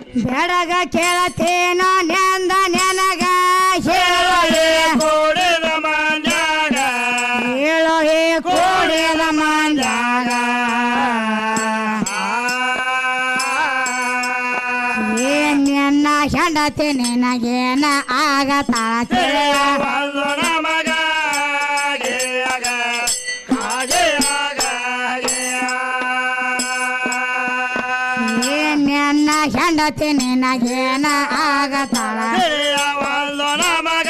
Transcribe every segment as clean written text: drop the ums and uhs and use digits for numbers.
ಬೆಡಗ ಕೇಳತೇನ ನೆಂದ ನೆನಗ ಕೂಡಿದ ಮಂಜಾಗ ಹೇಳೋ ಹೇ ಕೂಡಿದ ಮಂಜಾಗ ಏನ್ ನಿನ್ನ ಹೆಂಡತಿ ನಿನಗೇನ ಆಗತಾಳ ತಿಳಿಯ ನಮಗ ಏನ್ ನಿನ್ನ ಹೆಂಡತಿ ನಿನಗೇನ ಆಗತಾಳ ನಮಗ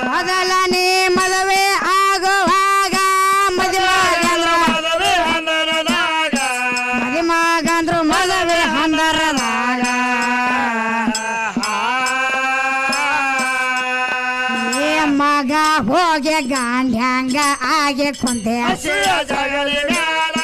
ಮೊದಲ ನೀ ಮದುವೆ ಆಗುವಾಗ ಮದುವೆ ಹಂದರದಾಗ ಮದುಮಗಂದ್ರು ಮದುವೆ ಹಂದರದಾಗ ಏ ಮಗ ಹೋಗಿ ಗಾಂಡ್ಯಾಂಗ ಆಗಿ ಕುಂತೆ ಹಸಿಯ ಜಗಲಿ ಮ್ಯಾಲ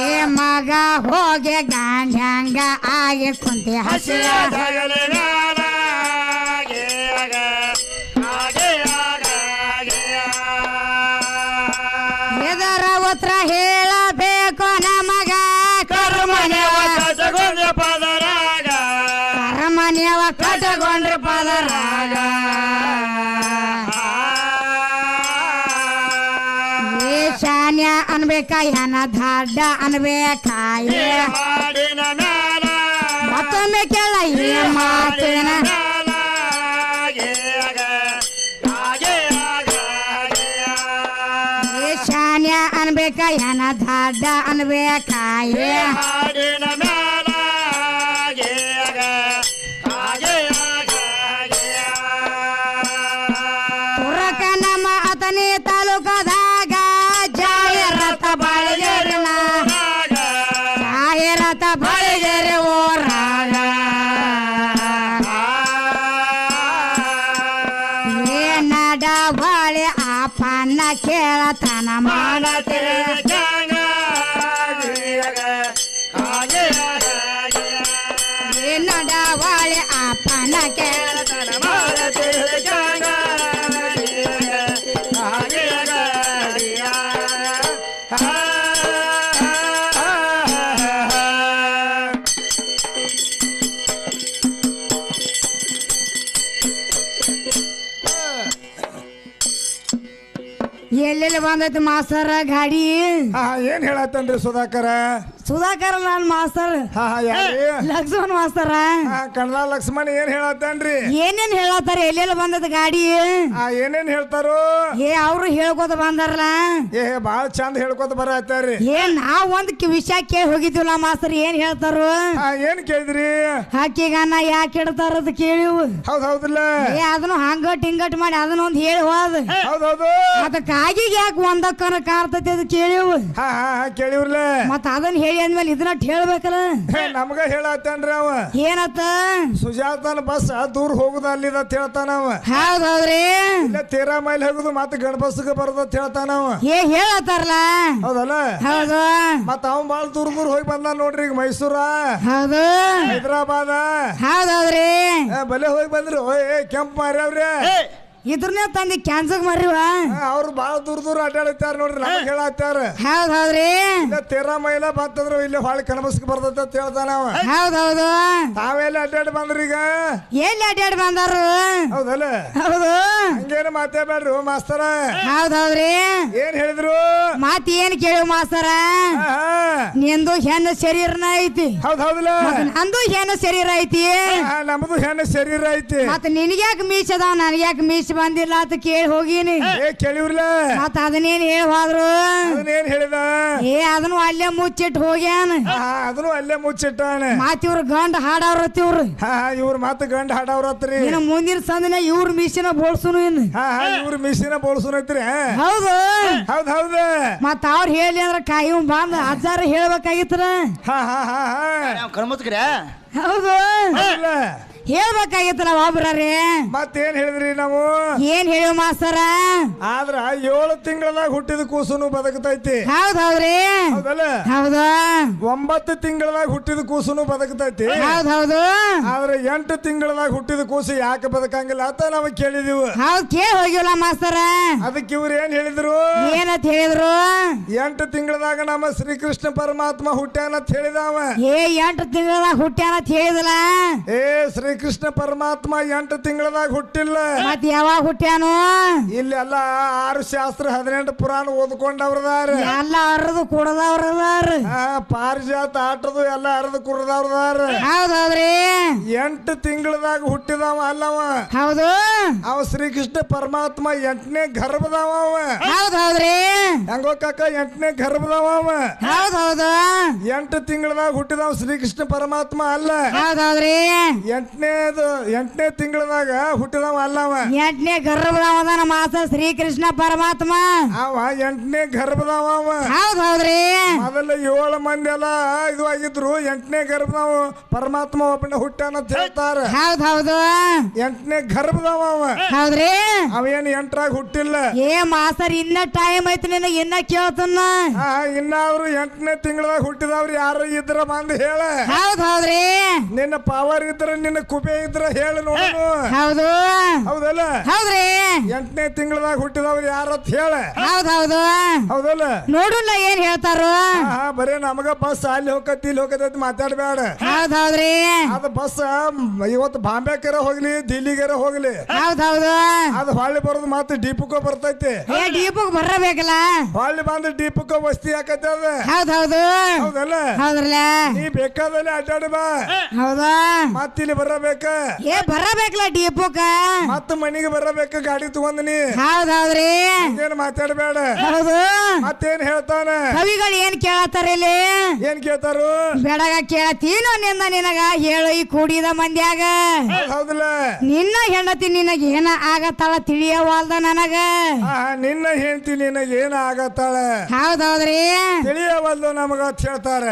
ಏ ಮಗ ಹೋಗಿ ಗಾಂಡ್ಯಾಂಗ ಆಗಿ ಕುಂತೆ ಹಸಿಯ ಜಗಲಿ ಮ್ಯಾಲ ಎದರ ಉತ್ತರ ಹೇಳಬೇಕು ನಮಗ ಕರ್ಮನೆವ ಕಟಗೊಂಡ ಪದರಾಗ ಕರ್ಮನೆವ ಕಟಗೊಂಡ್ರ ಪದರಾಗ ಶಾನ್ಯ ಅನ್ಬೇಕ ಏನ ದಡ್ಡ ಅನ್ಬೇಕ ಮಾಡಿನ ಮ್ಯಾಲ ಮತ್ತೊಮ್ಮೆ ಕೇಳ ಈ ಮಾತಿನ ಶಾನ್ಯ ಅನ್ಬೇಕ ಏನ ದಡ್ಡ ಅನ್ಬೇಕ ಮಾಡಿನ ಮ್ಯಾಲ ತುರಕ ನಮ್ಮ ಅತನಿ ತಾಲೂಕದಾಗ ಜಾಹಿರತ ಬಾಳಗೇರಿನ ಜಾಹಿರತ ಬಾಳಗೇರಿ ಊರಾಗ ಏ ನಡ ಬಾಳೆ ಆಪನ್ನ ಕೇಳತನ ಮಾನತೆ ಏ ನಡ ಬಾಳೆ ಆಪನ್ನ ಕೇಳತನ ಎಲ್ಲೆಲ್ಲಿ ಬಂದೈತಿ ಮಾಸ್ತರ್ ಗಾಡಿ ಏನ್ ಹೇಳತ್ತನ್ರಿ ಸುಧಾಕರ ಸುಧಾಕರ್ ನಾನ್ ಮಾಸ್ತರ್ ಲಕ್ಷ್ಮಣ್ ಮಾಸ್ತರ ಕನ್ನಡ ಲಕ್ಷ್ಮಣ ಏನ್ ಹೇಳತ್ತನ್ರಿ ಏನೇನ್ ಹೇಳತ್ತಾರ ಎಲ್ಲೆಲ್ಲಿ ಬಂದೈತಿ ಗಾಡಿ ಏನೇನ್ ಹೇಳ್ತಾರೋ ಏ ಅವ್ರು ಹೇಳ್ಕೊತ ಬಂದಾರಲ್ಲ ಬಾಳ ಚಂದ ಹೇಳ್ಕೊತ ಬರತ್ತಾರ್ರಿ ಏ ನಾವ್ ಒಂದ್ ವಿಷಯ ಕೇಳಿ ಹೋಗಿದ್ವಿಲ್ಲ ಮಾಸ್ತರ್ ಏನ್ ಹೇಳ್ತಾರು ಏನ್ ಕೇಳಿದ್ರಿ ಹಾಕಿಗನ್ನ ಯಾಕೆ ಇಡ್ತಾರದ್ ಕೇಳಿವು ಹೌದೌದಿಲ್ಲ ಏ ಅದನ್ನು ಹಂಗಟ್ ಹಿಂಗಟ್ ಮಾಡಿ ಅದನ್ನ ಒಂದ್ ಹೇಳಿ ಹೋದ ಹೌದೌದು ಮತ್ತ ಕಾಗಿಗೆ ಯಾಕೆ ಒಂದಕ್ಕನ ಕಾರ್ತೈತಿ ಅದು ಕೇಳಿವು ಕೇಳಿವ್ರಲ್ಲ ಮತ್ತ ಅದನ್ನ ಹೇಳಿ ಅಂದ್ಮೇಲೆ ಇದನ್ನ ಹೇಳ್ಬೇಕಲ್ಲ ನಮ್ಗ ಹೇಳತ್ತನ್ರಿ ಅವ ಏನತ್ತ ಸುಜಾತನ ಬಸ್ ದೂರ ಹೋಗುದ ಅಲ್ಲಿದ ಅಂತ ಹೇಳ್ತಾನ ಅವ ಹೌದೌದ್ರಿ ಇಲ್ಲ 13 ಮೈಲ್ ಹೋಗುದು ಮತ್ತೆ ಗಣಬಸ್ಗೆ ಬರೋದ ಅಂತ ಹೇಳ್ತಾನ ಅವ ಏ ಹೇಳತ್ತಾರಲ್ಲ ಹೌದಲ್ಲ ಹೌದು ಮತ್ತ ಅವ್ ಬಾಳ ದೂರ ಹೋಗಿ ಬಂದ ನೋಡ್ರಿ ಈಗ ಮೈಸೂರ ಹೌದು ಹೈದರಾಬಾದ ಹೌದೌದ್ರಿ ಬಲೆ ಹೋಗಿ ಬಂದ್ರಿ ಕೆಂಪ್ ಮಾರ್ಯಾವ್ರಿ ಇದ್ರನ್ನೇ ತಂದಿ ಕ್ಯಾನ್ಸಲ್ ಮರಿವ ಅವ್ರು ಬಾಳ ದೂರ ಅಡ್ಡಾಡತ್ತಾರ ನೋಡ್ರಿ ನಮಗ್ ಹೇಳತ್ತಾರ ಹೌದೌದ್ರಿ 13 ಮೈಲ ಬಂತಂದ್ರ ಇಲ್ಲಿ ಹೊಳ್ಳಿ ಕಣಬಸ್ಗೆ ಬರ್ತೈತೆ ಅಂತ ಹೇಳ್ತಾನ ಅವ ಹೌದೌದು ತಾವೆಲ್ಲ ಅಡ್ಡಾಡಿ ಬಂದ್ರಿ ಈಗ ಎಲ್ಲಿ ಅಡ್ಡಾಡಿ ಬಂದಾರು ಹೌದಲ್ಲ ಹೌದು ಹಂಗೇನು ಮಾತಾಡ್ಬೇಡ್ರಿ ಮಾಸ್ತರ ಹೌದೌದ್ರಿ ಏನ್ ಹೇಳಿದ್ರು ಮಾತ್ ಏನ್ ಕೇಳಿ ಮಾಸ್ತರ ನಿಂದು ಹೆಣ್ಣು ಶರೀರನ ಐತಿ ಹೌದೌದಲ್ಲ ನಂದು ಹೆಣ್ಣು ಶರೀರ ಐತಿ ನಮ್ದು ಹೆಣ್ಣು ಶರೀರ ಐತಿ ಮತ್ತ ನಿನಗ್ಯಾಕ ಮೀಸ್ ಅದಾವ ನನಗ್ಯಾಕ ಮೀಸ್ ಬಂದಿಲ್ಲ ಅಂತ ಕೇಳಿ ಹೋಗಿನಿ ಕೇಳಿವ್ರಲ್ಲ ಮತ್ತ ಅದನ್ನೇನ್ ಹೇಳಿ ಹೋದ್ರು ಅದನ್ನೇನ್ ಹೇಳಿದ ಏ ಅದನ್ನು ಅಲ್ಲೇ ಮುಚ್ಚಿಟ್ಟು ಹೋಗ್ಯಾನ ಅದನ್ನು ಅಲ್ಲೇ ಮುಚ್ಚಿಟ್ಟಾನ ಮತ್ ಇವ್ರ ಗಂಡ ಹಾಡವ್ರತ್ ಇವ್ರು ಇವ್ರ ಮಾತು ಗಂಡ ಹಾಡವ್ರತ್ರಿ ಇನ್ನು ಮುಂದಿನ ಸಂದಿನ ಇವ್ರ ಮೀಸಿನ ಬೋಳ್ಸುನು ಇನ್ನು ಇವ್ರ ಮಿಷಿನ ಬೋಳ್ಸುನೈತ್ರಿ ಹೌದು ಹೌದ್ ಹೌದು ಮತ್ತ ಅವ್ರ ಹೇಳಿ ಅಂದ್ರ ಇವ್ ಬಂದ ಅಜ್ಜಾರ ಹೇಳ್ಬೇಕಾಗಿತ್ರ ಕಣ್ಮುತ್ಕ್ರ ಹೌದು ಹೇಳ್ಬೇಕಾಗಿತ್ತಲ್ಲ ಒಬ್ರೇ. ಮತ್ತೇನ್ ಹೇಳಿದ್ರಿ ನಾವು? ಏನ್ ಹೇಳು ಮಾಸ್ತರ? ಆದ್ರ 7 ತಿಂಗಳದಾಗ ಹುಟ್ಟಿದ ಕೂಸುನು ಬದುಕತೈತಿ. ಹೌದೌದ್ರಿ. ಹೌದಲ್ಲ? ಹೌದು. 9 ತಿಂಗಳದಾಗ ಹುಟ್ಟಿದ ಕೂಸುನು ಬದುಕತೈತಿ. ಹೌದೌದು. ಆದ್ರೆ 8 ತಿಂಗಳದಾಗ ಹುಟ್ಟಿದ ಕೂಸು ಯಾಕೆ ಬದುಕಂಗಿಲ್ಲ ಅಂತ ನಾವು ಕೇಳಿದೀವಿ. ಹೌದ್ ಕೇಳಿ ಹೋಗಿವಲ್ಲ ಮಾಸ್ತರ. ಅದಕ್ಕೆ ಇವ್ರು ಏನ್ ಹೇಳಿದ್ರು? ಏನಂತ ಹೇಳಿದ್ರು? 8 ತಿಂಗಳದಾಗ ನಮ್ಮ ಶ್ರೀಕೃಷ್ಣ ಪರಮಾತ್ಮ ಹುಟ್ಟ್ಯಾನ ಅಂತ ಹೇಳಿದವ. 8 ತಿಂಗಳದಾಗ ಹುಟ್ಟ್ಯಾನ ಅಂತ ಹೇಳಿದಲ್ಲ. ಶ್ರೀಕೃಷ್ಣ ಪರಮಾತ್ಮ 8 ತಿಂಗಳದಾಗ ಹುಟ್ಟಿಲ್ಲ. ಮತ್ ಯಾವಾಗ ಹುಟ್ಟ್ಯಾನು? ಇಲ್ಲೆಲ್ಲ 6 ಶಾಸ್ತ್ರ 18 ಪುರಾಣ ಓದ್ಕೊಂಡವ್ರದಾರ. ಎಲ್ಲ ಅರ್ದು ಕುಡದವ್ರದಾರ. ಪಾರಿಜಾತ ಆಟದು ಎಲ್ಲ ಅರ್ದು ಕುಡ್ದವ್ರದಾರ. ಹೌದೌದ್ರಿ. 8 ತಿಂಗಳದಾಗ ಹುಟ್ಟಿದವ ಅಲ್ಲವ. ಹೌದು. ಅವ ಶ್ರೀಕೃಷ್ಣ ಪರಮಾತ್ಮ 8ನೇ ಗರ್ಭದವ ಅವ. ಹೌದೌದ್ರಿ. ಹೆಂಗೋ ಕಾಕ 8ನೇ ಗರ್ಭದವ ಅವ. ಹೌದೌದು. 8 ತಿಂಗಳದಾಗ ಹುಟ್ಟಿದವ ಶ್ರೀಕೃಷ್ಣ ಪರಮಾತ್ಮ ಅಲ್ಲ. ಹೌದೌದ್ರಿ. 8ನೇ ತಿಂಗಳದಾಗ ಹುಟ್ಟಿದವ ಅಲ್ಲವ. 8ನೇ ಗರ್ಭದವನ ಮಾಸ ಶ್ರೀಕೃಷ್ಣ ಪರಮಾತ್ಮ. ಅವ 8ನೇ ಗರ್ಭದವ ಅವ. ಹೌದೌದ್ರಿ. ಮೊದಲ 7 ಮಂದಿ ಎಲ್ಲ ಇದು ಆಗಿದ್ರು. 8ನೇ ಗರ್ಭದವ ಪರಮಾತ್ಮ ಒಬ್ಬನ ಹುಟ್ಟಾನ ಅಂತ ಹೇಳ್ತಾರ. ಹೌದೌದು. 8ನೇ ಗರ್ಭದವ ಅವ. ಹೌದ್ರಿ. ಅವೇನು 8ರಾಗ ಹುಟ್ಟಿಲ್ಲ. ಮಾಸ್ತರ್ ಇನ್ನ ಟೈಮ್ ಐತಿ ನಿನಗ ಇನ್ನ ಕೇಳ್ತನ. ಇನ್ನಾದ್ರು 8ನೇ ತಿಂಗಳದಾಗ ಹುಟ್ಟಿದವ್ರು ಯಾರು ಇದ್ರ ಬಂದು ಹೇಳ. ಹೌದೌದ್ರಿ. ನಿನ್ನ ಪವರ್ ಇದ್ರ ನಿನ್ನ ಕುಬೆ ಇದ್ರ ಹೇಳು ನೋಡು. ಹೌದು. ಹೌದಲ್ಲ? ಹೌದ್ರಿ. 8ನೇ ತಿಂಗಳದಾಗ ಹುಟ್ಟಿದವ್ರು ಯಾರತ್ ಹೇಳ. ಹೌದೌದು. ಹೌದಲ್ಲ? ನೋಡುಲ್ಲ ಏನ್ ಹೇಳ್ತಾರೋ. ಬರೇ ನಮಗ ಬಸ್ ಅಲ್ಲಿ ಹೋಗತಿ ಇಲ್ಲಿ ಹೋಗತಿ ಮಾತಾಡ್ಬೇಡ. ಹೌದೌದ್ರಿ. ಅದು ಬಸ್ ಇವತ್ತು ಬಾಂಬೆಕರ ಹೋಗ್ಲಿ ದಿಲ್ಲಿಗರ ಹೋಗ್ಲಿ. ಹೌದೌದು. ಅದು ಹೊಳ್ಳಿ ಬರೋದು ಮತ್ತೆ ಡಿಪುಕ ಬರ್ತೈತಿ. ಡಿಪುಕ್ ಬರಬೇಕಲ್ಲ. ಹೊಳ್ಳಿ ಬಂದು ಡಿಪುಕ ವಸ್ತಿ ಹಾಕೈತಿ ಅದ. ಹೌದೌದು. ಹೌದಲ್ಲ? ಹೌದ್ರಲ್ಲ. ನೀ ಬೇಕಾದಲ್ಲಿ ಅಡ್ಡಾಡಿ ಬಾ. ಹೌದಾ? ಮತ್ತಿಲ್ಲಿ ಬರಬೇಕ. ಬರಬೇಕಲ್ಲ ಡಿಪುಕ. ಮತ್ತ ಮನಿಗೆ ಬರಬೇಕ ಗಾಡಿ ತಗೊಂಡ್ ನೀ. ಹೌದೌದ್ರಿ. ಏನ್ ಮಾತಾಡ್ಬೇಡ. ಹೌದು. ಮತ್ತೇನ್ ಹೇಳ್ತಾನ? ಕವಿಗಳು ಏನ್ ಕೇಳತ್ತಾರ ಇಲ್ಲಿ? ಏನ್ ಕೇಳ್ತಾರು? ಬೆಳಗ ಕೇಳತೀನೋ ನಿನ್ನ ನಿನಗ ಹೇಳು ಈ ಕೂಡಿದ ಮಂದ್ಯಾಗ. ಹೌದಲ್ಲ? ನಿನ್ನ ಹೆಂಡತಿ ನಿನಗ ಏನ ಆಗತ್ತಾಳ ತಿಳಿಯವಾಲ್ದ ನನಗ. ನಿನ್ನ ಹೆಂಡತಿ ನಿನಗ ಏನ ಆಗತ್ತಾಳ? ಹೌದೌದ್ರಿ. ತಿಳಿಯವಲ್ದು ನಮಗ ಹೇಳ್ತಾರ.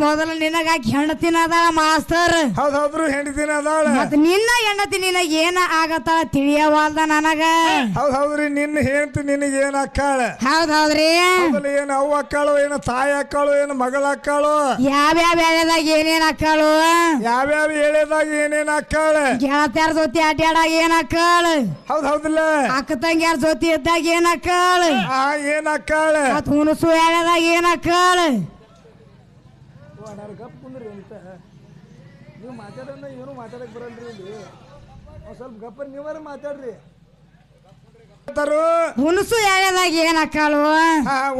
ಮೊದಲು ನಿನಗ ಹೆಂಡತಿನ ಅದಾಳ ಮಾಸ್ತರ್. ಹೌದೌದ್ರು ಹೆಂಡತಿನ ಅದಾಳ. ಮತ್ ನಿನ್ನ ಹೆಂಡತಿ ನಿನಗ ಏನ ಆಗತ್ತಾಳ ತಿಳಿಯವಾಲ್ದ ನನಗ. ಹೌದೌದ್ರಿ. ನಿನ್ನ ಹೆಂಡತಿ ನಿನಗ ಏನ್ ಅಕ್ಕಾಳ? ಹೌದೌದ್ರಿ. ಏನ್ ಅವ್ವ ಅಕ್ಕಾಳು ಏನ ತಾಯಿ ಅಕ್ಕಾಳು ಏನ ಮಗಳ ಅಕ್ಕಾಳು? ಯಾವ್ಯಾವ ಎಳೆದಾಗ ಏನೇನ್ ಅಕ್ಕಾಳು? ಯಾವ್ಯಾವ ಎಳೆದಾಗ ಏನೇನ್ ಅಕ್ಕಾಳ? ಗೆಳತ್ಯಾರ ಜೊತೆ ಅಡ್ಡಾಡಾಗ ಏನ್ ಅಕ್ಕಾಳ? ಹೌದೌದಿಲ್ಲ? ಅಕ್ಕ ತಂಗಿಯಾರ ಜೊತೆ ಇದ್ದಾಗ ಏನ್ ಅಕ್ಕಾಳ? ಏನ್ ಅಕ್ಕಾಳ? ಮತ್ ಹುಣಸು ಎಳೆದಾಗ ಏನ್ ಅಕ್ಕಾಳ? ನೀವು ಮಾತಾಡ ಏನು ಮಾತಾಡಕ್ ಬರಲ್ರಿ ಇಲ್ಲಿ. ಸ್ವಲ್ಪ ಗಪ್ಪ ನೀವಾರ ಮಾತಾಡ್ರಿ. ಹುಣಸು ಎಳೆದಾಗ ಏನ್ ಅಕ್ಕಾಳು?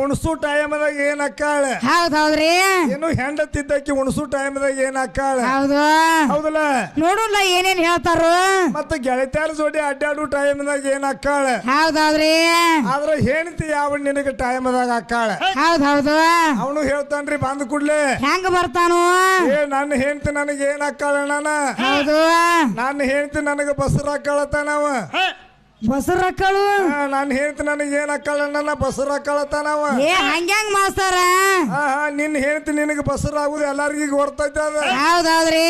ಉಣಸು ಟೈಮ್ದಾಗ ಏನ್ ಅಕ್ಕಾಳ? ಹೌದೌದ್ರಿ. ಏನು ಹೆಂಡತಿದ್ದಕ್ಕೆ ಉಣಸು ಟೈಮ್ದಾಗ ಏನ್ ಅಕ್ಕಾಳ? ಹೌದು. ಹೌದಲ್ಲ? ನೋಡಲ್ಲ ಏನೇನ್ ಹೇಳ್ತಾರು. ಮತ್ತ ಗೆಳತ್ಯಾರ ಜೋಡಿ ಅಡ್ಡಾಡು ಟೈಮ್ದಾಗ ಏನ್ ಅಕ್ಕಾಳ? ಹೌದೌದ್ರಿ. ಆದ್ರ ಹೆಂಡತಿ ಯಾವ ನಿನಗ ಟೈಮ್ದಾಗ ಅಕ್ಕಾಳ? ಹೌದೌದು. ಅವನು ಹೇಳ್ತಾನ್ರಿ ಬಂದ್ ಕೂಡ್ಲೆ. ಹೆಂಗ ಬರ್ತಾನು? ನನ್ನ ಹೆಂಡತಿ ನನಗ ಏನ್ ಅಕ್ಕಾಳ? ಹೌದು. ನನ್ನ ಹೆಂಡತಿ ನನಗ ಬಸರ ಅಕ್ಕಾಳತಾನವ. ಬಸರ ಅಕ್ಕಳು? ನಾನು ಹೇಳ್ತ ನನಗೆ ಏನ್ ಅಕ್ಕಳ ನನ್ನ ಬಸರ ಅಕ್ಕಳತಾನವ. ಹಂಗ್ಯಾಂಗ ಮಾಸ್ತರ? ನಿನ್ನ ಹೇಳ್ತಿ ನಿನಗೆ ಬಸರ ಆಗುದು ಎಲ್ಲಾರ್ಗ ಹೊರ್ತೈತೆ ಅದ. ಹೌದೌದ್ರಿ.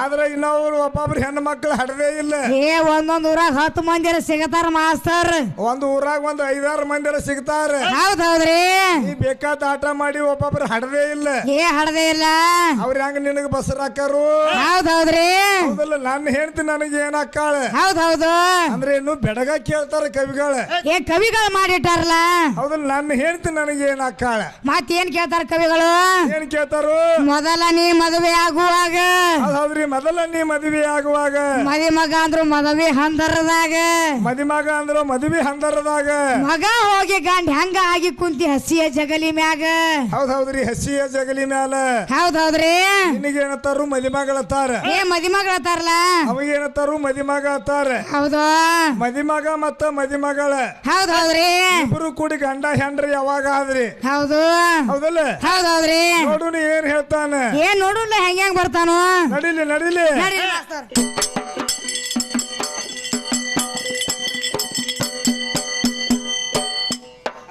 ಆದ್ರೆ ಇನ್ನೊಬ್ರು ಒಬ್ಬೊಬ್ರು ಹೆಣ್ಣು ಮಕ್ಕಳು ಹಡದೇ ಇಲ್ಲ. ಒಂದೊಂದ್ ಊರಾಗ 10 ಮಂದಿರ ಸಿಗತಾರ ಮಾಸ್ತರ್. ಒಂದ್ ಊರಾಗ 5-6 ಮಂದಿರ ಸಿಗ್ತಾರ. ಹೌದೌದ್ರಿ. ನೀ ಬೇಕಾದ ಆಟ ಮಾಡಿ ಒಬ್ಬೊಬ್ರು ಹಡದೇ ಇಲ್ಲ. ಹಡದೇ ಇಲ್ಲ. ಅವ್ರ ಹೆಂಗ ನಿನಗ ಬಸರ ಅಕ್ಕರು? ಹೌದೌದ್ರಿ. ಹೌದಲ್ಲ? ನನ್ನ ಹೇಳ್ತಿ ನನಗೆ ಏನ್ ಅಕ್ಕಾಳ? ಹೌದೌದು. ಅಂದ್ರೆ ಇನ್ನು ಬೆಡಗ ಕೇಳ್ತಾರ ಕವಿಗಳ. ಕವಿಗಳು ಮಾಡಿಟ್ಟಾರಲ್ಲ. ಹೌದಲ್ಲ? ನನ್ನ ಹೇಳ್ತಿ ನನಗೆ ಏನ್ ಅಕ್ಕಾಳ? ಮತ್ತೇನ್ ಕೇಳ್ತಾರ ಕವಿಗಳು? ಏನ್ ಕೇಳ್ತಾರು? ಮೊದಲ ನೀ ಮದುವೆ ಆಗುವಾಗ. ಹೌದ್ರಿ. ಮೊದಲ ನೀ ಮದುವೆ ಆಗುವಾಗ. ಮಗ ಅಂದ್ರು ಮದುವೆ ಹಂದರದಾಗ. ಮಗ ಅಂದ್ರು ಮದುವೆ ಹಂದರದಾಗ. ಮಗ ಹೋಗಿ ಗಂಡ ಹೆಂಗ ಆಗಿ ಕುಂತಿ ಹಸಿಯ ಜಗಲಿ ಮ್ಯಾಗ. ಹೌದೌದ್ರಿ. ಹಸಿಯ ಜಗಲಿ ಮ್ಯಾಲ. ಹೌದೌದ್ರಿ. ನಿನಗೇನತ್ತಾರು ಮದಿಮಗಳತ್ತಾರ. ಮದಿಮಗಳತ್ತಾರಲ್ಲ. ಅವಾಗೇನತ್ತಾರು ಮದಿಮಗ ಅತ್ತಾರ. ಹೌದು. ಮದಿಮಗ ಮತ್ತ ಮದಿಮಗಳ. ಹೌದೌದ್ರಿ. ಇಬ್ರು ಕೂಡಿ ಗಂಡ ಹೆಂಡ್ರಿ ಯಾವಾಗ ಆದ್ರಿ? ಹೌದು. ಹೌದಲ್ಲ? ಹೌದೌದ್ರಿ. ನೋಡು ಏನ್ ಹೇಳ್ತಾನ. ನೋಡುಲ್ಲ ಹೆಂಗ್ ಬರ್ತಾನು. ನಡಿಲಿ ನಡಿಲಿ.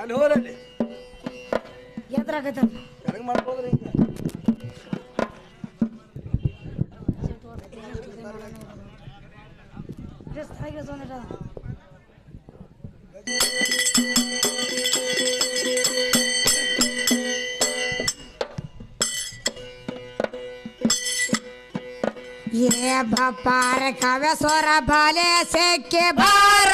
ಅಲ್ಲಿ ಹೋರಲ್ಲಿ ಎದ್ರಾಗತ್ತ ಮಾಡ್ಬೋದ್ರಿ. ಏ ಬಪ್ಪಾರ ಕವ್ಯ ಸ್ವರ ಬಾಲೆ ಸೆಕ್ಕೆ ಬಾರ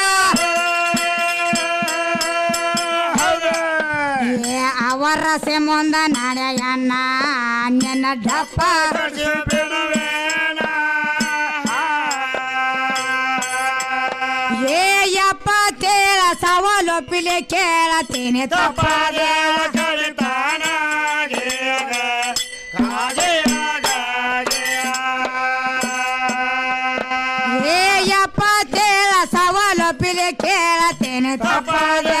ಏ ಅವರ ಸೆ ಮುಂದ ನಡೆಯಣ್ಣ ನಿನ್ನ ಡಪ್ಪ ಏ ಎಪ್ಪತ್ತೇಳ ಸವಾಲೊಪ್ಪಿಲೆ ಕೇಳತೀನಿ ತಪ್ಪಾದೆ ಏ ಎಪ್ಪತ್ತೇಳ ಸವಾಲೊಪ್ಪಿಲೆ ಕೇಳತೀನಿ ತಪ್ಪಾದೆ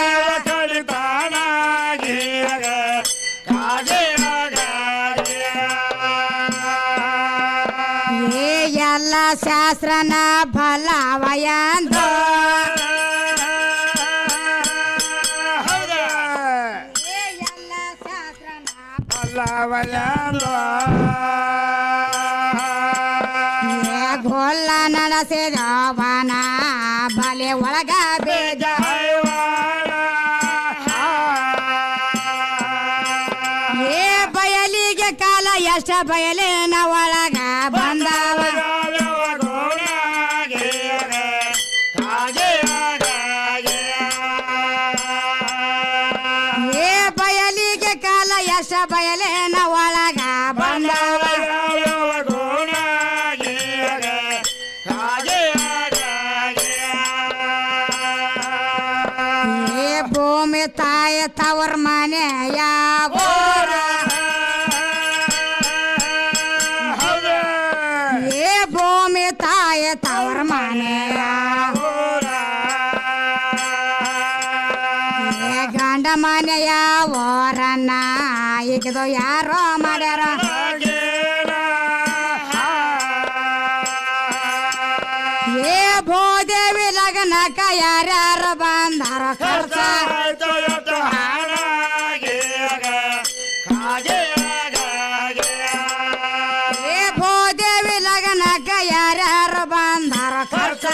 ಏ ಎಲ್ಲ ಶಾಸ್ತ್ರನ ಫಲವಯಂದ ಏ ಎಲ್ಲ ಶಾಸ್ತ್ರನ ಏ ಗೊಲ್ಲ ನಡೆಸಿದವನ ಬಲೆ ಒಳಗ ಬೇಜ ಏ ಬಯಲಿಗೆ ಕಾಲ ಎಷ್ಟ ಬಯಲಿನ ಒಳಗ ಬಂದವ ಏ ಬಯಲಿಗೆ ಕಾಲ ಎಷ್ಟ ಬಯಲಿನ ಒಳಗ ಬಂದವ ಏ ಭೂಮಿ ತಾಯಿ ತವರ ಮನೆಯ ಗೋರ ಏ ಭೂಮಿ ತಾಯಿ ತವರ ಮನೆಯ ಏ ಗಂಡ ಮನೆಯ ಓರನ್ನ ಈಗದು ಯಾರೋ ಮಾಡ್ಯಾರ ಏ ಭೂದೇವಿ ಲಗ್ನಕ್ಕ ಯಾರ್ಯಾರು ಬಂದಾರ ಖರ್ಚ ಏ ಭೂದೇವಿ ಲಗ್ನಕ್ಕ ಯಾರ್ಯಾರು ಬಂದಾರ ಖರ್ಚ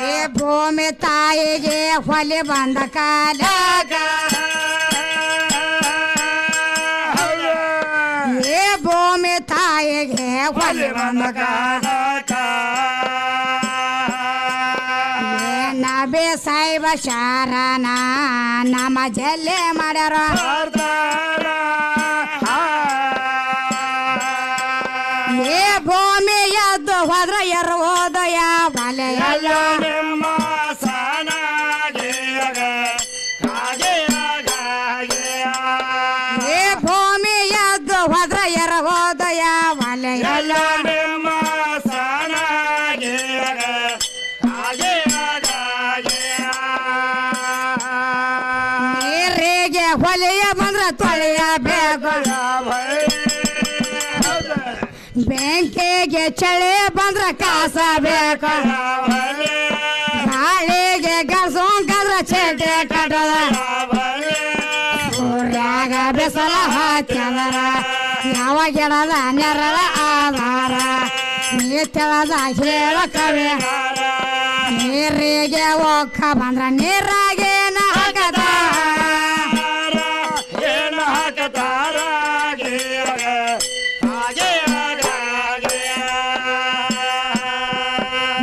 ಏ ಭೂಮಿ ತಾಯಿಗೆ ಹೊಲಿ ಬಂದ ಕಾಲಾಗ ಏ ಭೂಮಿ ತಾಯಿಗೆ ಹೊಲಿ ಬಂದ ಕಾಲಾಗ ಏ ನಬಿ ಸಾಯಿಬ ಶಾರನ ನಮ್ಮ ಜಲ್ಲೆ ಮಾಡ್ಯಾರ ಏ ಭೂಮಿ ಎದ್ದು ಹೋದ್ರ ಎರುವುದಯ ಬಲೆಯಲ್ಲ ಏ ಭೂಮಿ ಎದ್ದು ಹೋದ್ರ ಎರುವುದಯ ಬಲೆಯಲ್ಲ ನೀರಿಗೆ ಹೊಲೆಯ ಬಂದ್ರ ತೊಳೆಯಬೇಕು ಬೆಂಕಿಗೆ ಚಳಿ ಬಂದ್ರ ಕಾಸ ಬೇಕು ಗಾಳಿಗೆ ಗಸೋಂಕಂದ್ರ ಚೇಟೆ ಕಟ್ಟದ ಸೂರ್ಯಾಗ ಬಿಸಲ ಹಾಕ್ಯಂದ್ರ ಯಾವ ಗಿಡದ ನೆರಳ ಆಧಾರ ನೀ ತೆಳದ ಹೇಳ ಕವಿ ನೀರಿಗೆ ಒಕ್ಕ ಬಂದ್ರ ನೀರಾಗೇನ ಹಾಕದ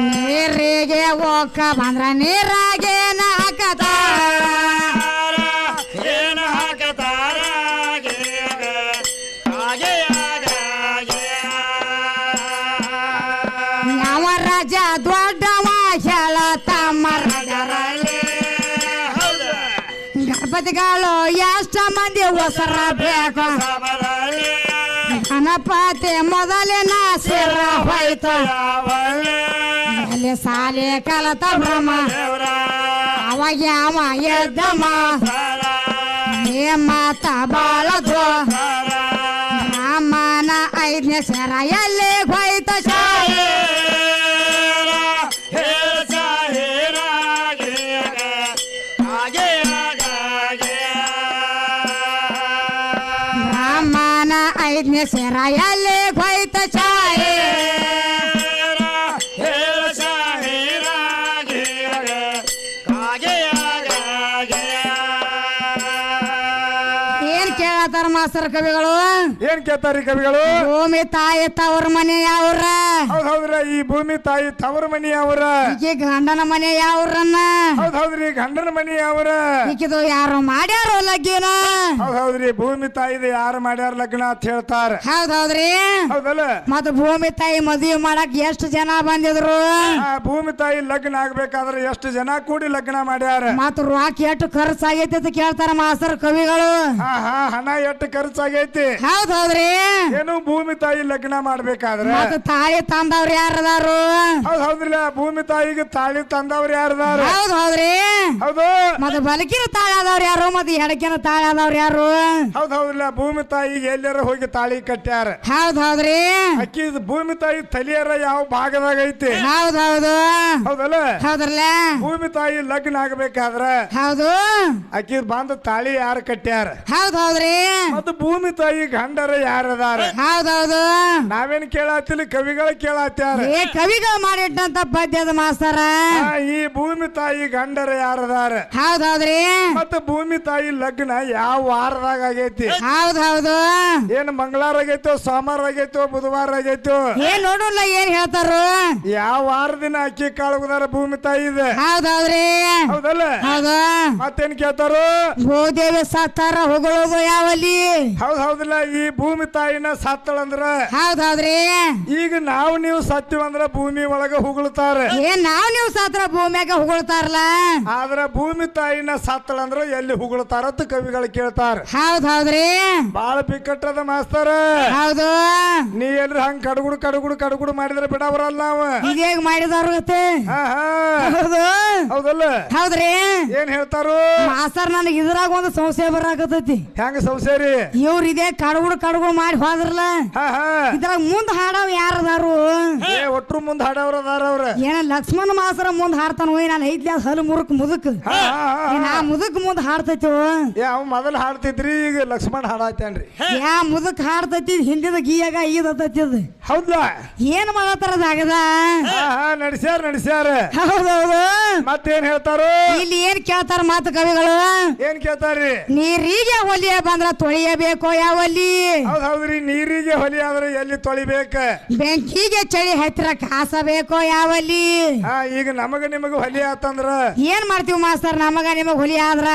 ನೀರಿಗೆ ಒಕ್ಕ ಬಂದ್ರ ನೀರಾಗೇನ ಹಾಕದ ಯಾವ ರಾಜ ದೊಡ್ಡವ ಹೇಳ ತಮ್ಮ ರಾಜರಲ್ಲಿ ಗಣಪತಿಗಳು ಎಷ್ಟ ಮಂದಿ ಹೊಸರ ಬೇಕು ಗಣಪತಿ ಮೊದಲಿನ ಸಿರ ಹೋಯ್ತು ಅಲ್ಲಿ ಸಾಲೆ ಕಲತ ಭ್ರಮ ಅವಾಗ ಯಾವ ಎದ್ದಮ್ಮ ಏ ಮಾತ ಬಾಳದು ರಾಮನ 5ನೇ ಸರ ಎಲ್ಲಿ ಹೋಯ್ತು ಶಾಲೆ ಐದನೇ ಸೇರ ಎಲ್ಲಿ ಹೋಯ್ತ ಚಾಯ್ ಹೇಳ ಶಾಹಿರ ಗೀರಗ ಕಾಗೆಯಾಗ ಏನ್ ಕೇಳತ್ತಾರ ಮಾಸ್ತರ್ ಕವಿಗಳು ಏನ್ ಕೇಳ್ತಾರಿ ಕವಿಗಳು ಭೂಮಿ ತಾಯಿ ತವ್ರ ಮನೆ ಯಾವ್ರ ಹೌದ್ರಿ ಈ ಭೂಮಿ ತಾಯಿ ತವರ ಮನಿ ಅವರ ಈಕೆ ಗಂಡನ ಮನೆ ಯಾವ್ರನ್ನ ಹೌದ್ರಿ ಗಂಡನ ಮನಿ ಅವರ ಈಕಿದು ಯಾರು ಮಾಡ್ಯಾರೋ ಲಗ್ಗಿನ ಹೌದ್ರಿ ಭೂಮಿ ತಾಯಿದ ಯಾರು ಮಾಡ್ಯಾರ ಲಗ್ನ ಅಂತ ಹೇಳ್ತಾರ ಹೌದೌದ್ರಿ ಹೌದಲ್ಲ ಮತ್ತ ಭೂಮಿ ತಾಯಿ ಮದುವೆ ಮಾಡಕ್ ಎಷ್ಟು ಜನ ಬಂದಿದ್ರು ಆ ಭೂಮಿ ತಾಯಿ ಲಗ್ನ ಆಗ್ಬೇಕಾದ್ರೆ ಎಷ್ಟು ಜನ ಕೂಡಿ ಲಗ್ನ ಮಾಡ್ಯಾರ ಮತ್ತ ರೊಕ್ಕ ಎಷ್ಟು ಖರ್ಚಾಗೈತಿ ಅಂತ ಕೇಳ್ತಾರ ಮಾಸ್ತರ್ ಕವಿಗಳು ಹಣ ಎಷ್ಟು ಖರ್ಚಾಗೈತಿ ಹೌದೌದ್ರಿ ಏನು ಭೂಮಿ ತಾಯಿ ಲಗ್ನ ಮಾಡ್ಬೇಕಾದ್ರೆ ಮತ್ತ ತಾಳಿ ತಂದವ್ರು ಯಾರದಾರು ಹೌದ್ರಿಲ್ಲ ಭೂಮಿ ತಾಯಿಗೆ ತಾಳಿ ತಂದವ್ರು ಯಾರದಾರ ಹೌದೌದ್ರಿ ಹೌದು ಮತ್ತ ಬಲಕಿನ ತಾಳಿ ಆದವ್ರು ಯಾರು ಮತ್ತ ಎಡಕಿನ ತಾಳಿ ಆದವ್ರು ಯಾರು ಹೌದ್ರಿಲ್ಲ ಭೂಮಿ ತಾಯಿಗೆ ಎಲ್ಲಾರ ಹೋಗಿ ತಾಳಿ ಕಟ್ಟ್ಯಾರ ಹೌದೌದ್ರಿ ಅಕ್ಕಿ ಭೂಮಿ ತಾಯಿ ತಲಿಯರ ಯಾವ ಭಾಗದಾಗ ಐತಿ ಹೌದೌದು ಹೌದಲ್ಲ ಹೌದ್ರಲ್ಲ ಭೂಮಿ ತಾಯಿ ಲಗ್ನ ಆಗ್ಬೇಕಾದ್ರ ಹೌದು ಅಕ್ಕಿ ಬಂದ ತಾಳಿ ಯಾರು ಕಟ್ಟ್ಯಾರ ಹೌದೌದ್ರಿ ಮತ್ತ ಭೂಮಿ ತಾಯಿ ಗಂಡರ ಯಾರದಾರ ಹೌದೌದು ನಾವೇನ್ ಕೇಳತ್ತಿಲ್ಲ ಕವಿಗಳ ಕೇಳತ್ಯಾರ ಏ ಕವಿಗಳು ಮಾಡಿಟ್ಟಂತ ಪದ್ಯದ ಮಾಸ್ತರ ಈ ಭೂಮಿ ತಾಯಿ ಗಂಡರ ಯಾರದಾರ ಹೌದೌದ್ರಿ ಮತ್ತ ಭೂಮಿ ತಾಯಿ ಲಗ್ನ ಯಾವ ವಾರದಾಗ ಆಗೈತಿ ಹೌದೌದು ಏನ್ ಮಂಗಳವಾರ ಆಗೈತೋ ಸೋಮವಾರ ಆಗೈತೋ ಬುಧವಾರ ಆಗೈತೋ ಏನ್ ನೋಡಲ್ಲ ಏನ್ ಹೇಳ್ತಾರು ಯಾವ ವಾರ ದಿನ ಅಕ್ಕಿ ಕಾಳುದಾರ ಭೂಮಿ ತಾಯಿ ಇದೆ ಹೌದೌದ್ರಿ ಹೌದಲ್ಲ ಹೌದು ಮತ್ತೇನ್ ಕೇಳ್ತಾರು ಭೂದೇವಿ ಸತ್ತಾರ ಹೊಗಳೋದು ಯಾವಲ್ಲಿ ಹೌದಿಲ್ಲ ಈ ಭೂಮಿ ತಾಯಿನ ಸತ್ತಳಂದ್ರ ಹೌದೌದ್ರಿ ಈಗ ನಾವು ನೀವು ಸತ್ಯವಂದ್ರ ಭೂಮಿ ಒಳಗ ಹುಗುಳ್ತಾರ ಏನ್ ನೀವು ಸತ್ರ ಭೂಮಿಯಾಗ ಹೊಗಳ್ತಾರಲ್ಲ ಆದ್ರ ಭೂಮಿ ತಾಯಿನ ಸತ್ತಳಂದ್ರ ಎಲ್ಲಿ ಹುಗುಳ್ತಾರತ್ ಕವಿಗಳು ಕೇಳ್ತಾರ ಹೌದೌದ್ರಿ ಬಾಳ ಬಿಕ್ಕಟ್ಟದ ಮಾಸ್ತರ ಹೌದು ನೀ ಎಲ್ರಿ ಹಂಗ ಕಡುಗುಡು ಮಾಡಿದ್ರೆ ಬಿಡವ್ರಲ್ಲ ನಾವ ಇದೇಗ್ ಮಾಡಿದವ್ರು ಹೌದು ಹೌದಲ್ಲ ಹೌದ್ರಿ ಏನ್ ಹೇಳ್ತಾರು ಮಾಸ್ತರ್ ನನಗೆ ಇದ್ರಾಗ ಒಂದು ಸಂಶಯ ಬರಾಕತೈತಿ ಹೆಂಗ ಸಂಸಾರಿ ಇವ್ರ ಇದೇ ಕಡುಗುಡು ಮಾಡಿ ಹೋದ್ರಲ್ಲ ಇದ್ರಾಗ ಮುಂದ್ ಹಾಡವ್ ಯಾರದಾರು ಒಟ್ರು ಮುಂದ್ ಹಾಡವ್ರ ಅದಾರ ಅವ್ರ ಏನ ಲಕ್ಷ್ಮಣ ಮಾಸ್ತರ ಮುಂದ್ ಹಾಡ್ತಾನ ಹೋಯ್ ನಾನು ಐತ್ಲಿ ಅದ್ ಹಲ್ ಮುದಕ್ ನಾ ಮುದಕ್ ಮುಂದ್ ಹಾಡ್ತೈತಿ ಅವ್ ಮೊದಲ್ ಹಾಡ್ತಿದ್ರಿ ಈಗ ಲಕ್ಷ್ಮಣ್ ಹಾಡಾತೇನ್ರಿ ಯಾ ಮುದಕ್ ಹಾಡ್ತೈತಿ ಹಿಂದಿದ ಗೀಯಾಗ ಈದತೈತಿ ಅದು ಹೌದಾ ಏನ್ ಮಾಡತ್ತಾರ ಅದಾಗದ ನಡ್ಸ್ಯಾರ ಹೌದೌದು ಮತ್ತೇನ್ ಹೇಳ್ತಾರು ಇಲ್ಲಿ ಏನ್ ಕೇಳ್ತಾರ ಮಾತು ಕವಿಗಳು ಏನ್ ಕೇಳ್ತಾರ್ರಿ ನೀರಿಗೆ ಹೊಲಿಯ ಬಂದ್ರ ತೊಳಿಯಬೇಕೋ ಯಾವಲ್ಲಿ ಹೌದ್ರಿ ನೀರಿಗೆ ಹೊಲಿ ಆದ್ರೆ ಎಲ್ಲಿ ತೊಳಿಬೇಕ ಬೆಂಕಿಗೆ ಚಳಿ ಹತ್ತಿರ ಕಾಸಬೇಕೋ ಯಾವಲ್ಲಿ ಈಗ ನಮಗ ನಿಮಗ ಹೊಲಿ ಆತಂದ್ರ ಏನ್ ಮಾಡ್ತೀವಿ ಮಾಸ್ತರ್ ನಮಗ ನಿಮಗ ಹೊಲಿ ಆದ್ರ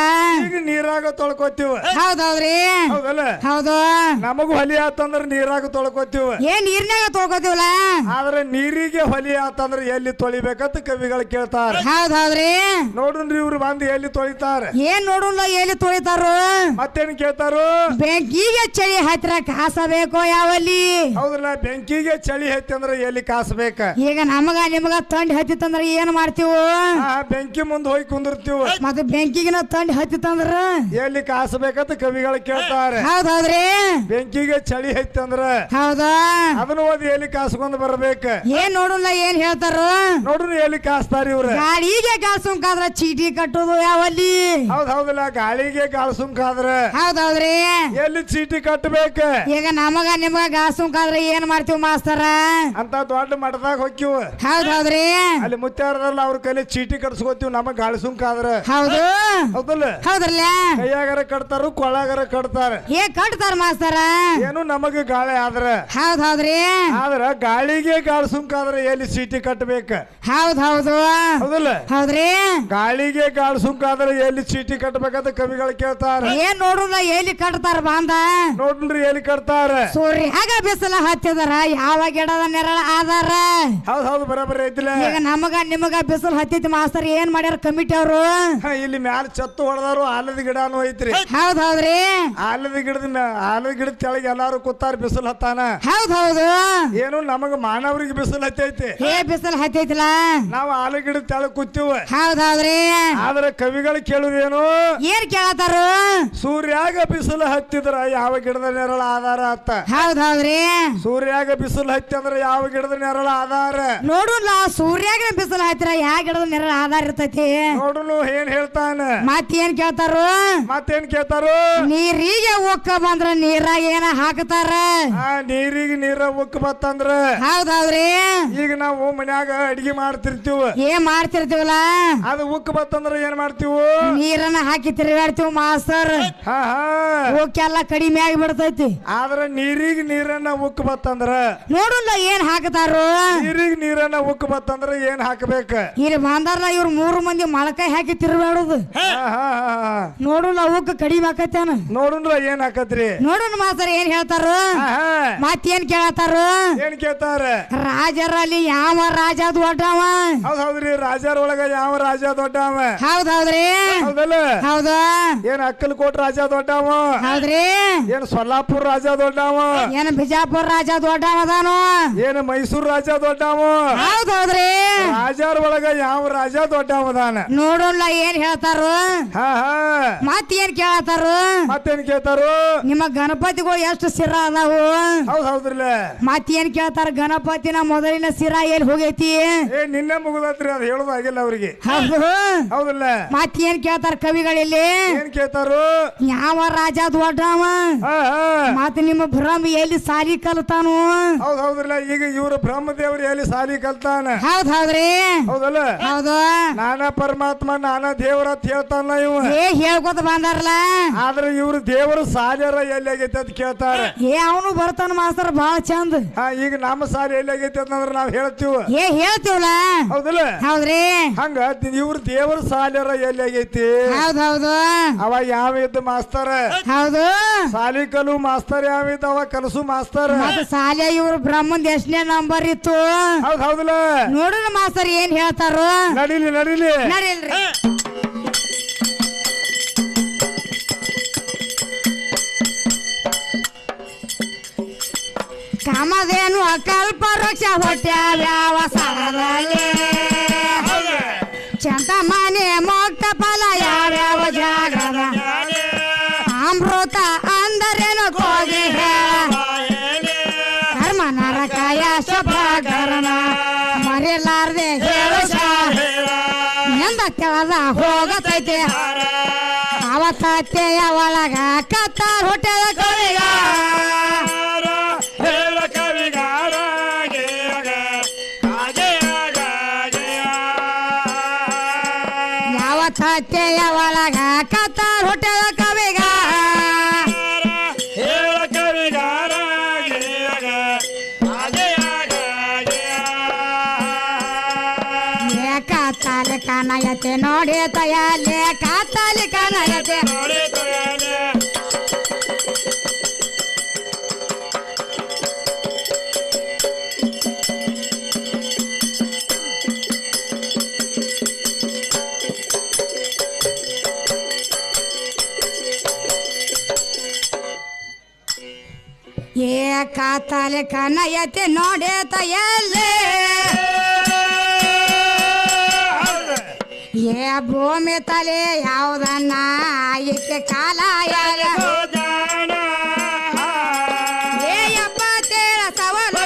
ಈಗ ನೀರಾಗ ತೊಳ್ಕೊತೀವ ಹೌದೌದ್ರಿ ಹೌದಲ್ಲ ಹೌದು ನಮಗ ಹೊಲಿ ಆತಂದ್ರ ನೀರಾಗ ತೊಳ್ಕೊತೀವ ಏನ್ ನೀರ್ನಾಗ ತೊಳ್ಕೊತೀವಲ್ಲ ಆದ್ರೆ ನೀರಿಗೆ ಹೊಲಿ ಆತಂದ್ರ ಎಲ್ಲಿ ತೊಳಿಬೇಕಂತ ಕವಿಗಳು ಕೇಳ್ತಾರ ಹೌದೌದ್ರಿ ನೋಡ್ರಿ ಇವ್ರು ಬಂದು ಎಲ್ಲಿ ತೊಳಿತಾರ ಏನ್ ನೋಡಲ್ಲ ಎಲ್ಲಿ ತೊಳಿತಾರು ಮತ್ತೇನ್ ಕೇಳ್ತಾರು ಬೆಂಕಿಗೆ ಚಳಿ ಹತ್ತಿರ ಕಾಸಬೇಕೋ ಯಾವಲ್ಲಿ ಹೌದಲ್ಲ ಬೆಂಕಿಗೆ ಚಳಿ ಹತ್ತಿ ಅಂದ್ರ ಎಲ್ಲಿ ಕಾಸ್ಬೇಕ ಈಗ ನಮಗ ನಿಮಗ ತಂಡಿ ಹತ್ತಿತ್ತಂದ್ರ ಏನ್ ಮಾಡ್ತೀವ ಬೆಂಕಿ ಮುಂದ್ ಹೋಗಿ ಕುಂದಿರ್ತೀವ ಮತ್ತೆ ಬೆಂಕಿಗಿನ ತಂಡಿ ಹತ್ತಿತ್ತಂದ್ರ ಎಲ್ಲಿ ಕಾಸ್ಬೇಕಂತ ಕವಿಗಳು ಕೇಳ್ತಾರ ಹೌದೌದ್ರಿ ಬೆಂಕಿಗೆ ಚಳಿ ಹತ್ತಿ ಅಂದ್ರ ಹೌದಾ ಅದನ್ನ ಓದಿ ಎಲ್ಲಿ ಕಾಸ್ಕೊಂಡ್ ಬರ್ಬೇಕ ಏನ್ ನೋಡಲ್ಲ ಏನ್ ಹೇಳ್ತಾರ ನೋಡ್ರಿ ಎಲ್ಲಿ ಕಾಸ್ತಾರ ಇವ್ರ ಗಾಡಿಗೆ ಗಾಸುಂಕಾದ್ರ ಚೀಟಿ ಕಟ್ಟೋದು ಯಾವಲ್ಲಿ ಹೌದಲ್ಲ ಗಾಳಿಗೆ ಗಾಳ್ಸುಂಕಾದ್ರ ಹೌದೌದ್ರಿ ಎಲ್ಲಿ ಚೀಟಿ ಕಟ್ಟಬೇಕ ಈಗ ನಮಗ ನಿಮಗ ಗಾಸುಂಕಾದ್ರ ಏನ್ ಮಾಡ್ತೀವಿ ಮಾಸ್ತರ ಅಂತ ದೊಡ್ಡ ಮಠದಾಗ ಹೊಕ್ಕಿವ ಹೌದೌದ್ರಿ ಅಲ್ಲಿ ಮುತ್ಯಾರದಲ್ಲ ಅವ್ರ ಕೈಲಿ ಚೀಟಿ ಕಟ್ಸ್ಕೊತೀವಿ ನಮಗ್ ಗಾಳ್ಸುಂಕಾದ್ರ ಹೌದು ಹೌದಲ್ಲ ಹೌದ್ರಲ್ಲ ಕೈಯಾಗರ ಕಟ್ತಾರ ಕೊಳ್ಳಾಗರ ಕಟ್ತಾರ ಕಟ್ತಾರ ಮಾಸ್ತರ ಏನು ನಮಗ ಗಾಳಿ ಆದ್ರ ಹೌದೌದ್ರಿ ಆದ್ರ ಗಾಳಿಗೆ ಗಾಳ್ಸುಂಕಾದ್ರ ಎಲ್ಲಿ ಚೀಟಿ ಕಟ್ಟಬೇಕ ಹೌದೌದು ಹೌದಲ್ಲ ಹೌದ್ರಿ ಗಾಳಿಗೆ ಗಾಳ್ಸುಂಕಾದ್ರ ಎಲ್ಲಿ ಚೀಟಿ ಕಟ್ಟಬೇಕಂತ ಕವಿಗಳು ಕೇಳ್ತಾರ ಏನ್ ನೋಡುದ ಎಲ್ಲಿ ಕಟ್ತಾರ ಬಾಂಧ ನೋಡ್ರಿ ಎಲ್ಲಿ ಕಟ್ತಾರ ಸೂರ್ಯಾಗ ಬಿಸಿಲ ಹತ್ತಿದಾರ ಯಾವ ಗಿಡದ ನೆರಳ ಆದಾರ ಹೌದು ಬರಬರ ಐತಿಲ್ಲ ಈಗ ನಮಗ ನಿಮಗ ಬಿಸಿಲು ಹತ್ತೈತಿ ಮಾಸ್ತರ್ ಏನ್ ಮಾಡ್ಯಾರ ಕಮಿಟಿ ಅವರು ಇಲ್ಲಿ ಮ್ಯಾಲ ಚತ್ತು ಹೊಡೆದಾರು ಆಲದ ಗಿಡನು ಐತ್ರಿ ಹೌದೌದ್ರಿ ಆಲದ ಗಿಡದ ಕೆಳಗೆ ಎಲ್ಲಾರು ಕೂತಾರ ಬಿಸಿಲು ಹತ್ತಾನ ಹೌದೌದು ಏನು ನಮಗ ಮಾನವರಿಗೆ ಬಿಸಿಲು ಹತ್ತೈತಿ ಬಿಸಿಲು ಹತ್ತೈತಿಲ್ಲ ನಾವು ಆಲ ಗಿಡದ ತೆಳಗ್ ಕೂತೀವ ಹೌದೌದ್ರಿ ಆದ್ರ ಕವಿಗಳು ಕೇಳುದೇನು ಏನ್ ಕೇಳತಾರ ಸೂರ್ಯಾಗ ಬಿಸಿಲು ಹತ್ತಿದ್ರ ಯಾವ ಗಿಡದ ನೆರಳ ಆಧಾರ ಅತ್ತ ಹೌದೌದ್ರಿ ಸೂರ್ಯಾಗ ಬಿಸಿಲು ಹತ್ತಿ ಅಂದ್ರೆ ಯಾವ ಗಿಡದ ನೆರಳ ಆಧಾರ ನೋಡುಲ್ಲ ಸೂರ್ಯಾಗ ಬಿಸಿಲು ಹತ್ತಿರ ಯಾವ ಗಿಡದ ನೆರಳ ಆಧಾರ ಇರ್ತೈತಿ ನೋಡುನು ಏನ್ ಹೇಳ್ತಾನ ಮತ್ತೇನ್ ಕೇಳ್ತಾರು ಮತ್ತೇನ್ ಕೇಳ್ತಾರು ನೀರಿಗೆ ಉಕ್ಕ ಬಂದ್ರ ನೀರಾಗ ಏನ ಹಾಕ್ತಾರ ನೀರಿಗೆ ನೀರ ಉಕ್ಕ ಬತ್ತಂದ್ರ ಹೌದೌದ್ರಿ ಈಗ ನಾವು ಮನ್ಯಾಗ ಅಡಿಗೆ ಮಾಡ್ತಿರ್ತೀವ ಏನ್ ಮಾಡ್ತಿರ್ತೀವಲ್ಲ ಅದು ಉಕ್ಕ ಬತ್ತಂದ್ರ ಏನ್ ಮಾಡ್ತೀವಿ ನೀರನ್ನ ಹಾಕಿ ತಿರುಗಾಡ್ತೀವಿ ಮಾಸ್ತರ್ ಹಾ ಹಾ ಉಕ್ಕೆಲ್ಲ ಕಡಿಮೆ ಆಗಿ ಬಿಡ್ತೈತಿ ಆದ್ರ ನೀರಿಗೆ ನೀರನ್ನ ಉಕ್ಕ ಬತ್ತಂದ್ರ ನೋಡುಲ್ಲ ಏನ್ ಹಾಕ್ತಾರು ನೀರಿಗೆ ನೀರನ್ನ ಉಕ್ಕ ಬತ್ತಂದ್ರ ಏನ್ ಹಾಕಬೇಕ ಇಲ್ಲಿ ಬಂದಾರಲ್ಲ ಇವ್ರು 3 ಮಂದಿ ಮೊಳಕಾಯಿ ಹಾಕಿ ತಿರುಗಾಡೋದು ನೋಡುಲ್ಲ ಉಕ್ಕ ಕಡಿಮೆ ಆಕತ್ತೇನ ನೋಡುನ್ರ ಏನ್ ಹಾಕತ್ರಿ ನೋಡೋಣ ಮಾಸ್ತರ್ ಏನ್ ಹೇಳ್ತಾರು ಮತ್ತೇನ್ ಕೇಳತ್ತಾರು ಏನ್ ಕೇಳ್ತಾರ ರಾಜರಲ್ಲಿ ಯಾವ ರಾಜ ದೊಡ್ಡವ ಹೌದ್ರಿ ರಾಜರ ಒಳಗ ಯಾವ ರಾಜ ದೊಡ್ಡವ ಹೌದೌದ್ರಿ ಹೌದಲ್ಲ ಹೌದು ಏನ್ ಅಕ್ಕಲಕೋಟ್ ರಾಜ ದೊಡ್ಡವ ಹೌದ್ರಿ ಏನ್ ಸೊಲ್ಲಾಪುರ ರಾಜ ದೊಡ್ಡವ ಏನ್ ಬಿಜಾಪುರ ರಾಜ ದೊಡ್ಡವ ಅದಾನು ಏನ್ ಮೈಸೂರು ರಾಜ ದೊಡ್ಡವ ಹೌದೌದ್ರಿ ರಾಜರ ಒಳಗ ಯಾವ ರಾಜ ದೊಡ್ಡವ ಅದಾನ ನೋಡೋಣ ಏನ್ ಹೇಳ್ತಾರು ಮತ್ತೇನ್ ಕೇಳತ್ತಾರು ಮತ್ತೇನ್ ಕೇಳ್ತಾರು ನಿಮ್ಮ ಗಣಪತಿಗಳು ಎಷ್ಟು ಸಿರ ಅದಾವು ಹೌದ್ರಲ್ಲ ಮತ್ತೇನ್ ಕೇಳ್ತಾರ ಗಣಪತಿನ ಮೊದಲಿನ ಸಿರ ಎಲ್ಲಿ ಹೋಗೈತಿ ನಿನ್ನೆ ಮುಗಿದತ್ರಿ ಅದು ಹೇಳೋದಾಗಿಲ್ಲ ಅವ್ರಿಗೆ ಹೌದು ಹೌದಲ್ಲ ಮತ್ತೇನ್ ಕೇಳ್ತಾರ ಕವಿಗಳಲ್ಲಿ ಏನ್ ಕೇಳ್ತಾರು ಯಾವ ರಾಜ ದೊಡ್ಡವ ಮತ್ತ ನಿಮ್ಮ ಭ್ರಮ ಎಲ್ಲಿ ಸಾಲಿ ಕಲ್ತಾನು ಹೌದ್ರಲ್ಲ ಈಗ ಇವ್ರ ಬ್ರಹ್ಮದೇವ್ರು ಎಲ್ಲಿ ಸಾಲಿ ಕಲ್ತಾನ ಹೌದ್ರಿ ಹೌದಲ್ಲ ಹೌದು ನಾನಾ ಪರಮಾತ್ಮ ನಾನಾ ದೇವರ ಅಂತ ಹೇಳ್ತಾನ ಇವ ಹೇಳ್ಕೊತ ಬಂದಾರಲ್ಲ ಆದ್ರೆ ಇವ್ರ ದೇವರು ಸಾಲ್ಯಾರ ಎಲ್ಲಿ ಆಗೈತೆ ಅಂತ ಕೇಳ್ತಾರ ಅವನು ಬರ್ತಾನ ಮಾಸ್ತರ್ ಬಹಳ ಚಂದ ಈಗ ನಮ್ಮ ಸಾಲಿ ಎಲ್ಲಿ ಆಗೈತೆ ಅಂತಂದ್ರ ನಾವ್ ಹೇಳ್ತೀವಿ ಹೇಳ್ತೀವಲ್ಲ ಹೌದಲ್ಲ ಹೌದ್ರಿ ಹಂಗ ಇವ್ರ ದೇವರ ಸಾಲ್ಯಾರ ಎಲ್ಲಿ ಆಗೈತಿ ಹೌದೌದು ಅವ ಯಾವ ಇದ್ದ ಮಾಸ್ತರ್ ಹೌದು ಸಾಲಿ ಕಲು ಮಾಸ್ತರ್ ಯಾವ ಇದ್ದ ಅವ ಕಲಸು ಮಾಸ್ತರ್ ಸಾಲೆ ಇವ್ರು ಬ್ರಹ್ಮನ್ ಎಷ್ಟನೇ ನಂಬರ್ ಇತ್ತು ಹೌದಲ್ಲ ನೋಡೋಣ ಮಾಸ್ತರ್ ಏನ್ ಹೇಳ್ತಾರು ನಡೀಲಿ ನಡೀಲಿ ನಡೀಲ್ರಿ ಕಾಮಧೇನು ಕಲ್ಪ ವೃಕ್ಷ ಹೊಟ್ಟ್ಯಾವ್ಯಾವ ಸಾರದಲ್ಲಿ ಚಂತಮಾನೆ ಮೋಕ್ಷ ಫಲ ಯಾವ್ಯಾವ ಜಾಗದ ಅಮೃತ ಅಂದರೇನು ಕೋಗಿ ಕರ್ಮ ನರಕಾಯ ಶುಭಕರಣ ಮರೆಯಲಾರ್ದೆ ಹೇಳು ಎಂದ ಕೆಳದ ಹೋಗತೈತೆ ಅವತ್ತತ್ತೆಯ ಒಳಗ ಕತ್ತಾರ ಹೊಟ್ಟೆದ ಕವಿಗ ಯಾವತ್ತತ್ತೆಯ ಒಳಗ ಕತ್ತಾರ ಹೊಟ್ಟೆದ ಕವಿಗ ಕಾತಾಲಿ ಕಾನಯತೆ ನೋಡಿ ತಯಾಲೆ ಕಾತಾಲಿ ಕಾನಯತೆ ಕಾತಾಲಿ ಕಾನಯತೆ ನೋಡಿ ತಯಾಲೆ ಭೂಮಿ ತಲೆ ಯಾವುದನ್ನ ಆಯ್ಕೆ ಕಾಲ ಎಪ್ಪತ್ತೇಳ ಸವಾಲು